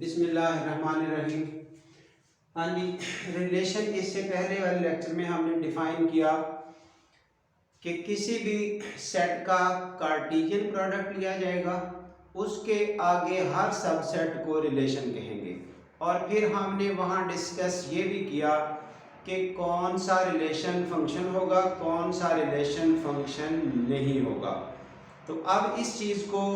बिस्मिल्लाहिर्रहमानिर्रहीम। हाँ जी, रिलेशन इससे पहले वाले लेक्चर में हमने डिफाइन किया कि किसी भी सेट का कार्टेशियन प्रोडक्ट लिया जाएगा, उसके आगे हर सबसेट को रिलेशन कहेंगे। और फिर हमने वहाँ डिस्कस ये भी किया कि कौन सा रिलेशन फंक्शन होगा, कौन सा रिलेशन फंक्शन नहीं होगा। तो अब इस चीज़ को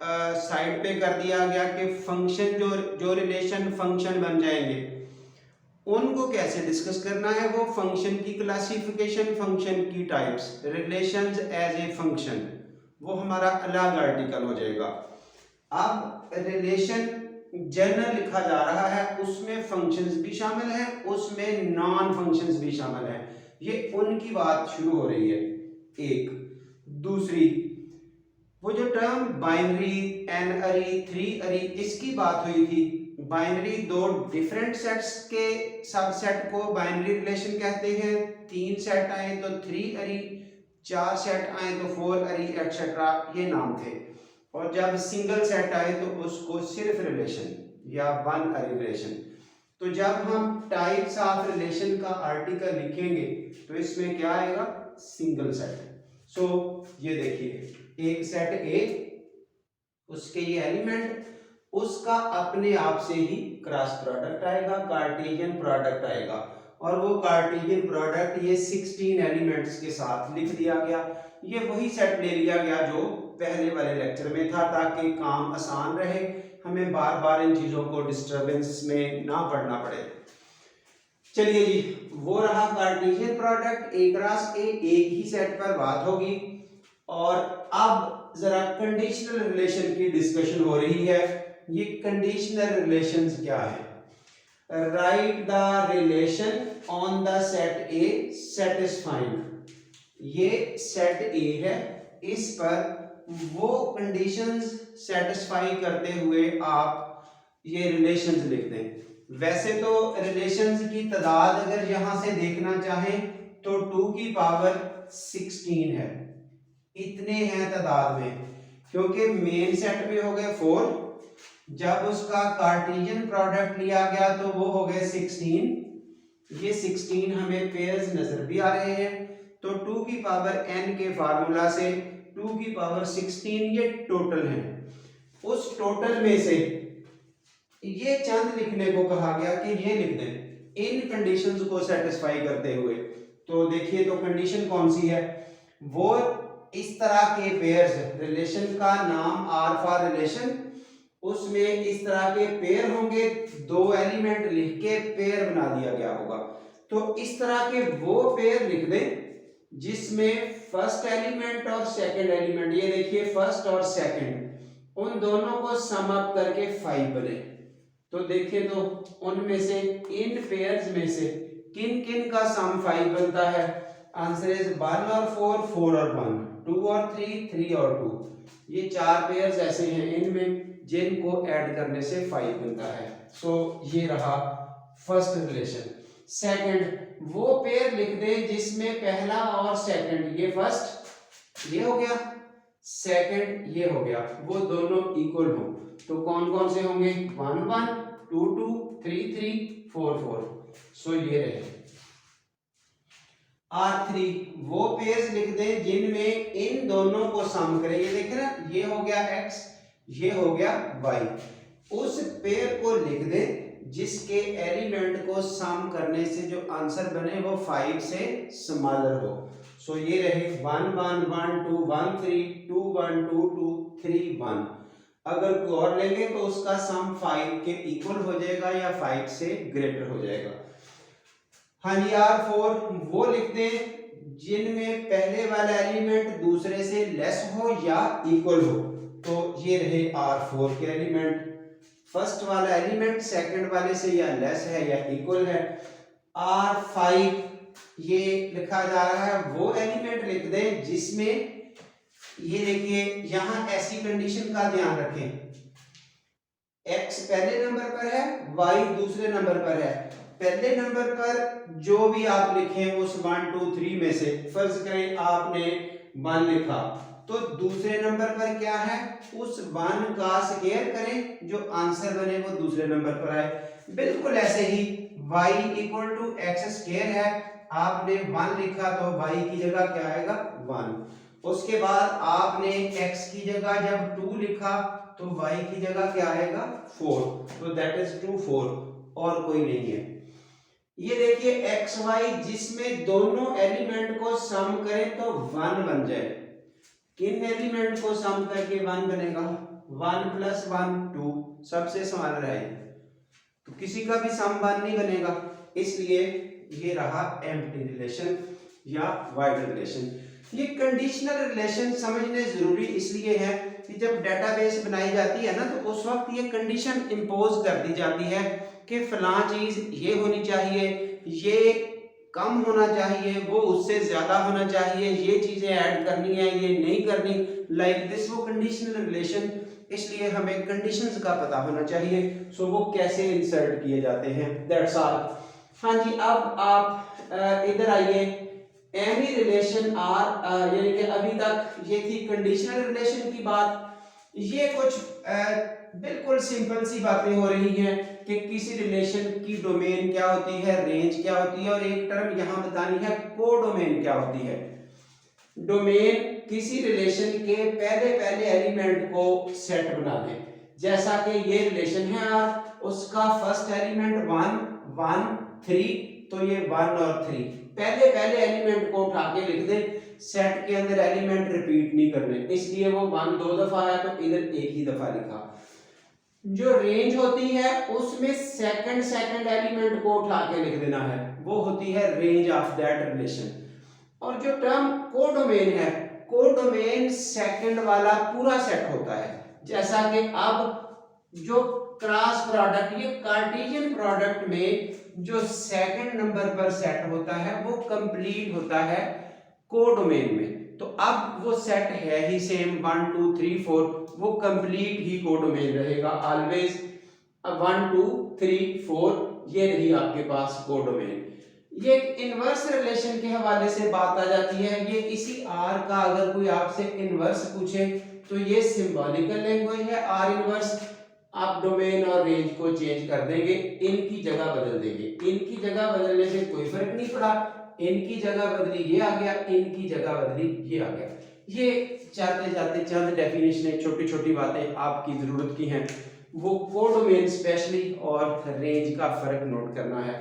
साइड पे कर दिया गया कि फंक्शन जो रिलेशन फंक्शन बन जाएंगे उनको कैसे डिस्कस करना है। वो फंक्शन की क्लासिफिकेशन, फंक्शन की types, relations as a function, वो हमारा अलग आर्टिकल हो जाएगा। अब रिलेशन जनरल लिखा जा रहा है, उसमें फंक्शंस भी शामिल हैं, उसमें नॉन फंक्शंस भी शामिल हैं। ये उनकी बात शुरू हो रही है। एक दूसरी, वो जो टर्म बाइनरी, एन अरी, थ्री अरी, इसकी बात हुई थी। बाइनरी दो डिफरेंट सेट्स के सबसेट को बाइनरी रिलेशन कहते हैं। 3 सेट आए तो 3 अरी, 4 सेट आए तो 4 अरी एक्सेट्रा, ये नाम थे। और जब सिंगल सेट आए तो उसको सिर्फ रिलेशन या 1 अरी रिलेशन। तो जब हम टाइप्स ऑफ रिलेशन का आर्टिकल लिखेंगे तो इसमें क्या आएगा? Single set. सो ये देखिए, एक सेट ए, उसके ये एलिमेंट, उसका अपने आप से ही क्रॉस प्रोडक्ट आएगा, कार्टेशियन प्रोडक्ट आएगा। और वो कार्टेशियन प्रोडक्ट ये 16 एलिमेंट्स के साथ लिख दिया गया। ये वही सेट ले लिया गया जो पहले वाले लेक्चर में था, ताकि काम आसान रहे, हमें बार बार इन चीजों को डिस्टर्बेंस में ना पड़ना पड़े। चलिए जी, वो रहा कार्टेशियन प्रोडक्ट ए क्रॉस ए, एक ही सेट पर बात होगी। और अब जरा कंडीशनल रिलेशन की डिस्कशन हो रही है। ये कंडीशनल रिलेशंस क्या है? Right the relation on the set A satisfying. ये सेट ए है, इस पर वो कंडीशंस सेटिस्फाई करते हुए आप ये रिलेशंस लिख दें। वैसे तो रिलेशंस की तादाद अगर यहां से देखना चाहें तो 2 की पावर 16 है, इतने हैं तादाद में, क्योंकि मेन सेट में हो गए 4, जब उसका कार्टेशियन प्रोडक्ट लिया गया तो वो हो गए 16। ये 16 हमें पेयर्स नजर भी आ रहे हैं। तो 2 की पावर n के फार्मूला से 2 की पावर 16 ये टोटल है। उस टोटल में से ये चंद लिखने को कहा गया कि ये लिख दें इन कंडीशंस को सेटिस्फाई करते हुए। तो देखिए, तो कंडीशन कौन सी है? वो इस तरह के पेयर्स, रिलेशन का नाम आर फॉर रिलेशन, उसमें इस तरह के पेयर होंगे, 2 एलिमेंट लिख के पेयर बना दिया गया होगा। तो इस तरह के वो पेयर लिख दें जिसमें फर्स्ट एलिमेंट और सेकंड एलिमेंट, ये देखिए फर्स्ट और सेकंड, उन दोनों को सम अप करके 5 बने। तो देखिए, तो उनमें से, इन पेयर्स में से किन किन का सम 5 बनता है? आंसर इज 1 और 4, 4 और 1, 2 और 3, 3 और 2। ये 4 पेयर्स ऐसे हैं इनमें जिनको ऐड करने से 5 बनता है। सो ये रहा फर्स्ट रिलेशन। सेकंड, वो पेयर लिख दे जिसमें पहला और सेकंड, ये फर्स्ट ये हो गया, सेकंड ये हो गया, वो दोनों इक्वल हो। तो कौन कौन से होंगे? 1 1, 2 2, 3 3, 4 4। सो ये रहे। R3, वो पेयर्स लिख दे जिनमें इन दोनों को सम करें। ये देखे ना, ये हो गया x, ये हो गया y। उस पेयर को लिख दे जिसके एलिमेंट को सम करने से जो आंसर बने वो 5 से स्मॉलर हो। सो ये रहे 1 1 1 2 1 3, 2 1 2 2 3 1। अगर कोई और लेंगे तो उसका सम 5 के इक्वल हो जाएगा या 5 से ग्रेटर हो जाएगा। हाँ जी, R4, वो लिख दे जिनमें पहले वाला एलिमेंट दूसरे से लेस हो या इक्वल हो। तो ये रहे R4 के एलिमेंट, फर्स्ट वाला एलिमेंट सेकंड वाले से या लेस है या इक्वल है। R5, ये लिखा जा रहा है वो एलिमेंट लिख दे जिसमें, ये देखिए यहां ऐसी कंडीशन का ध्यान रखें, x पहले नंबर पर है, y दूसरे नंबर पर है। पहले नंबर पर जो भी आप लिखें उस 1 2 3 में से, फर्ज करें आपने 1 लिखा, तो दूसरे नंबर पर क्या है, उस 1 का स्क्वायर करें, जो आंसर बने वो दूसरे नंबर पर आए। बिल्कुल ऐसे ही y equal to x square है, आपने 1 लिखा तो y की जगह क्या आएगा 1। उसके बाद आपने x की जगह जब 2 लिखा तो y की जगह क्या आएगा 4, तो दैट इज 2 4, और कोई नहीं है। ये देखिए एक्स वाई जिसमें दोनों एलिमेंट को सम करें तो 1 बन जाए। किन एलिमेंट को सम करके 1 बनेगा, 1 प्लस 1 2, सबसे स्मॉल है, तो किसी का भी सम 1 नहीं बनेगा, इसलिए ये रहा एम्प्टी रिलेशन या वाइड रिलेशन। ये कंडीशनल रिलेशन समझने जरूरी इसलिए है कि जब डेटाबेस बनाई जाती है ना, तो उस वक्त ये कंडीशन इंपोज कर दी जाती है कि फलां चीज ये होनी चाहिए, ये कम होना चाहिए, वो उससे ज्यादा होना चाहिए, ये चीजें ऐड करनी है, ये नहीं करनी, लाइक दिस, वो कंडीशनल रिलेशन। इसलिए हमें कंडीशंस का पता होना चाहिए, सो वो कैसे इंसर्ट किए जाते हैं, दैट्स ऑल। हाँ जी, अब आप इधर आइए, एनी रिलेशन आर, यानी कि अभी तक ये थी कंडीशनल रिलेशन की बात। ये कुछ बिल्कुल सिंपल सी बातें हो रही हैं कि किसी रिलेशन की डोमेन क्या होती है, रेंज क्या होती है, और एक टर्म यहां बतानी है कोडोमेन क्या होती है। डोमेन किसी रिलेशन के पहले पहले एलिमेंट को सेट बना दे, जैसा कि ये रिलेशन है और उसका फर्स्ट एलिमेंट 1 1 3, तो ये 1 और 3 पहले पहले एलिमेंट को उठा के लिख दे, सेट के अंदर एलिमेंट रिपीट नहीं करने, इसलिए वो 1 2 दफा आया तो इधर एक ही दफा लिखा। जो रेंज होती है उसमें सेकंड एलिमेंट को उठा के लिख देना है, वो होती है रेंज ऑफ दैट रिलेशन। और जो टर्म कोडोमेन है, कोडोमेन सेकंड वाला पूरा सेट होता है, जैसा कि अब जो क्रॉस प्रोडक्ट, ये कार्टेशियन प्रोडक्ट में जो सेकंड नंबर पर सेट होता है वो कंप्लीट होता है कोडोमेन में। तो अब वो सेट है ही सेम 1 2 3 4, वो कंप्लीट ही कोडोमेन रहेगा ऑलवेज। 1 2 3 4 ये रही आपके पास कोडोमेन। ये एक इनवर्स रिलेशन के हवाले से बात आ जाती है। ये इसी आर का अगर कोई आपसे इनवर्स पूछे तो ये सिंबॉलिकल लैंग्वेज है आर इनवर्स। आप डोमेन और रेंज को चेंज कर देंगे, इनकी जगह बदल देंगे, इनकी जगह बदलने से कोई फर्क नहीं पड़ा, इनकी जगह बदली ये आ गया, इनकी जगह बदली ये आ गया। ये जाते जाते चंद डेफिनेशन छोटी छोटी बातें आपकी जरूरत की हैं, वो कोडोमेन स्पेशली और रेंज का फर्क नोट करना है।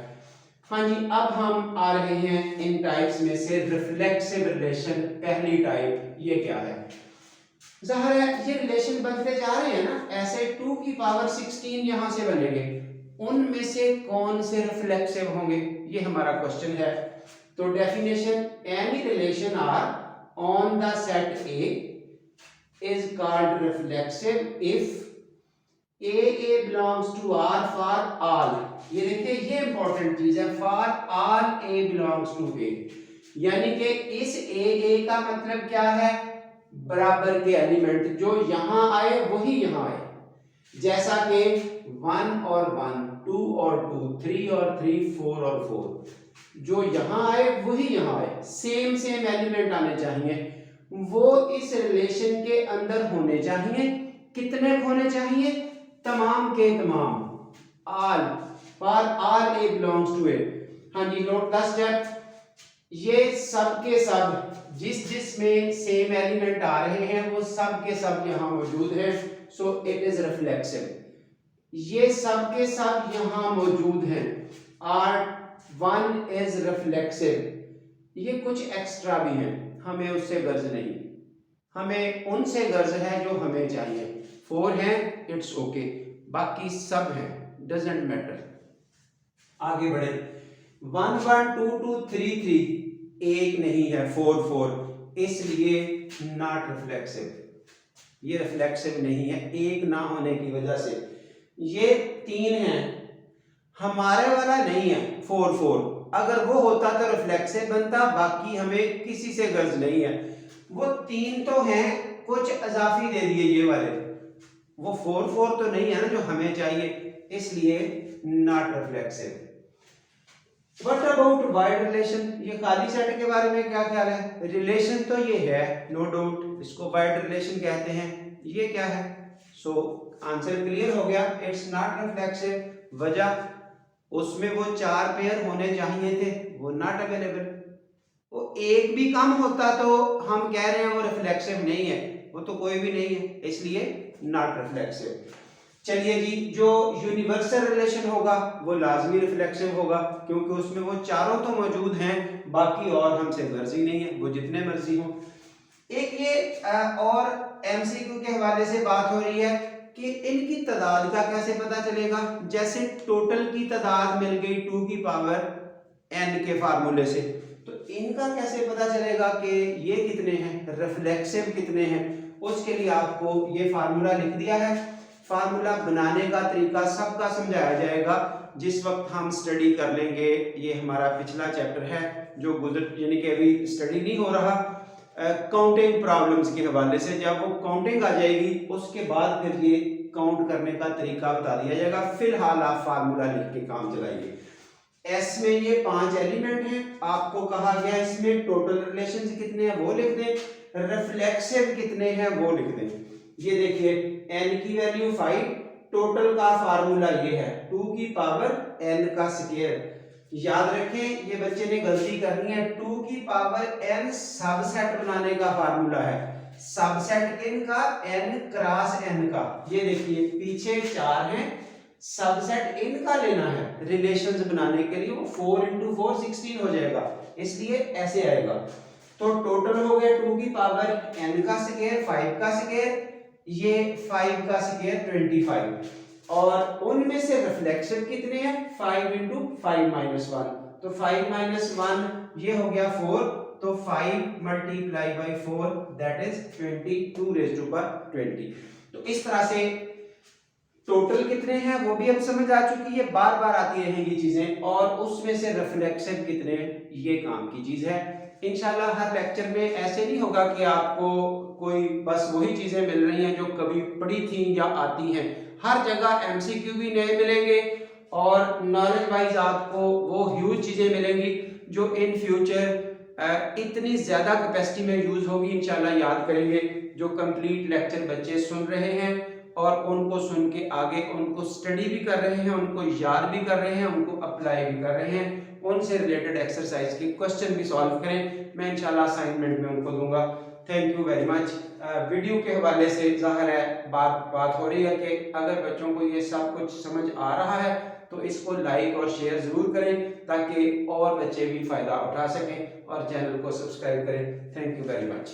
हाँ जी, अब हम आ रहे हैं इन टाइप्स में से रिफ्लेक्सिव रिलेशन। पहली टाइप ये क्या है, जाहिर है ये रिलेशन बनते जा रहे हैं ना, ऐसे 2 की पावर 16 यहां से बनेंगे, उनमें से कौन से रिफ्लेक्सिव होंगे, ये हमारा क्वेश्चन है। तो definition, any relation R on the set A is called reflexive if a belongs to R for all. ये देखिए ये इंपॉर्टेंट चीज है, for all a belongs to a, यानी कि इस ए का मतलब क्या है, बराबर के एलिमेंट जो यहां आए वही यहां आए, जैसा कि 1 और 1 2 और 2 3 और 3 4 और 4, जो यहां आए वही यहां आए, सेम एलिमेंट आने चाहिए, वो इस रिलेशन के अंदर होने चाहिए। कितने होने चाहिए, तमाम के तमाम, all, for all a belongs to a. हाँ जी, नोट द स्टेप, ये सब के सब जिस में सेम एलिमेंट आ रहे हैं वो सब के सब यहां मौजूद हैं, सो इट इज रिफ्लेक्सिव। ये सब के सब यहां मौजूद हैं, R1 इज रिफ्लेक्सिव। ये कुछ एक्स्ट्रा भी हैं, हमें उससे गर्ज नहीं, हमें उनसे गर्ज है जो हमें चाहिए। 4 हैं, इट्स ओके, बाकी सब हैं, डजंट मैटर। आगे बढ़े, 1 1 2 2 3 3 एक नहीं है, 4 4, इसलिए नॉट रिफ्लेक्सिव, ये रिफ्लेक्सिव नहीं है एक ना होने की वजह से। ये 3 है, हमारे वाला नहीं है 4 4, अगर वो होता तो रिफ्लेक्सिव बनता, बाकी हमें किसी से गर्ज नहीं है। वो 3 तो हैं, कुछ इजाफी दे दिए ये वाले, वो 4 4 तो नहीं है ना जो हमें चाहिए, इसलिए not reflexive. What about wide relation, ये खाली सेट के बारे में क्या ख्याल है? रिलेशन तो ये है नो डाउट, इसको वाइड रिलेशन कहते हैं। ये क्या है? सो आंसर क्लियर हो गया, इट्स नॉट रिफ्लेक्सिव। वजह, उसमें वो 4 पेयर होने चाहिए थे, वो नॉट अवेलेबल। वो एक भी कम होता तो हम कह रहे हैं वो रिफ्लेक्सिव नहीं है, वो तो कोई भी नहीं है, इसलिए नॉट रिफ्लेक्सिव। चलिए जी, जो यूनिवर्सल रिलेशन होगा वो लाजमी रिफ्लेक्सिव होगा, क्योंकि उसमें वो चारों तो मौजूद हैं, बाकी और हमसे मर्जी नहीं है, वो जितने मर्जी हो। एक ये और एमसीक्यू के हवाले से बात हो रही है कि इनकी तादाद का कैसे पता चलेगा। जैसे टोटल की तादाद मिल गई 2 की पावर n के फार्मूले से, तो इनका कैसे पता चलेगा कि ये कितने हैं, रिफ्लेक्सिव कितने हैं। उसके लिए आपको ये फार्मूला लिख दिया है। फार्मूला बनाने का तरीका सबका समझाया जाएगा जिस वक्त हम स्टडी कर लेंगे। ये हमारा पिछला चैप्टर है जो गुजर, यानी कि अभी स्टडी नहीं हो रहा, काउंटिंग प्रॉब्लम्स के हवाले से। जब वो काउंटिंग आ जाएगी उसके बाद फिर ये काउंट करने का तरीका बता दिया जाएगा। फिलहाल आप फार्मूला लिख के काम चलाइए। एस में ये 5 एलिमेंट हैं, आपको कहा गया इसमें टोटल रिलेशंस कितने हैं वो लिख दें, रिफ्लेक्सिव कितने हैं वो लिख दें। ये देखिए n की वैल्यू 5, टोटल का फार्मूला ये है 2 की पावर n का स्क्वायर। याद रखें, ये बच्चे ने गलती करनी है, 2 की पावर n सबसेट बनाने का फार्मूला है। सबसेट किन का? n क्रॉस n का। ये देखिए पीछे 4 हैं, सबसेट इनका लेना है रिलेशंस बनाने के लिए, वो 4 × 4 16 हो जाएगा, इसलिए ऐसे आएगा। तो टोटल हो गया 2 की पावर n का स्क्वायर 5 का स्क्वायर, ये 5 का स्क्वायर 25, और उनमें से रिफ्लेक्सिव कितने हैं? 5 × 5 - 1, तो 5 - 1 ये हो गया 4, तो 5 × 4 दैट इज 22⁻20। तो इस तरह से टोटल कितने हैं वो भी अब समझ आ चुकी है, बार बार आती रहेंगी चीजें, और उसमें से रिफ्लेक्सिव कितने, ये काम की चीज है। इंशाल्लाह हर लेक्चर में ऐसे नहीं होगा कि आपको कोई बस वही चीजें मिल रही हैं जो कभी पढ़ी थी या आती हैं। हर जगह एमसीक्यू भी नए मिलेंगे और नॉलेज वाइज आपको वो ह्यूज चीजें मिलेंगी जो इन फ्यूचर इतनी ज्यादा कैपेसिटी में यूज होगी। इंशाल्लाह याद करेंगे जो कंप्लीट लेक्चर बच्चे सुन रहे हैं और उनको सुन के आगे उनको स्टडी भी कर रहे हैं, उनको याद भी कर रहे हैं, उनको अप्लाई भी कर रहे हैं, उनसे रिलेटेड एक्सरसाइज के क्वेश्चन भी सॉल्व करें। मैं इंशाल्लाह असाइनमेंट में उनको दूंगा। Thank you very much. Video के हवाले से जाहिर है बात हो रही है कि अगर बच्चों को ये सब कुछ समझ आ रहा है तो इसको लाइक और शेयर जरूर करें ताकि और बच्चे भी फायदा उठा सकें, और चैनल को सब्सक्राइब करें। Thank you very much.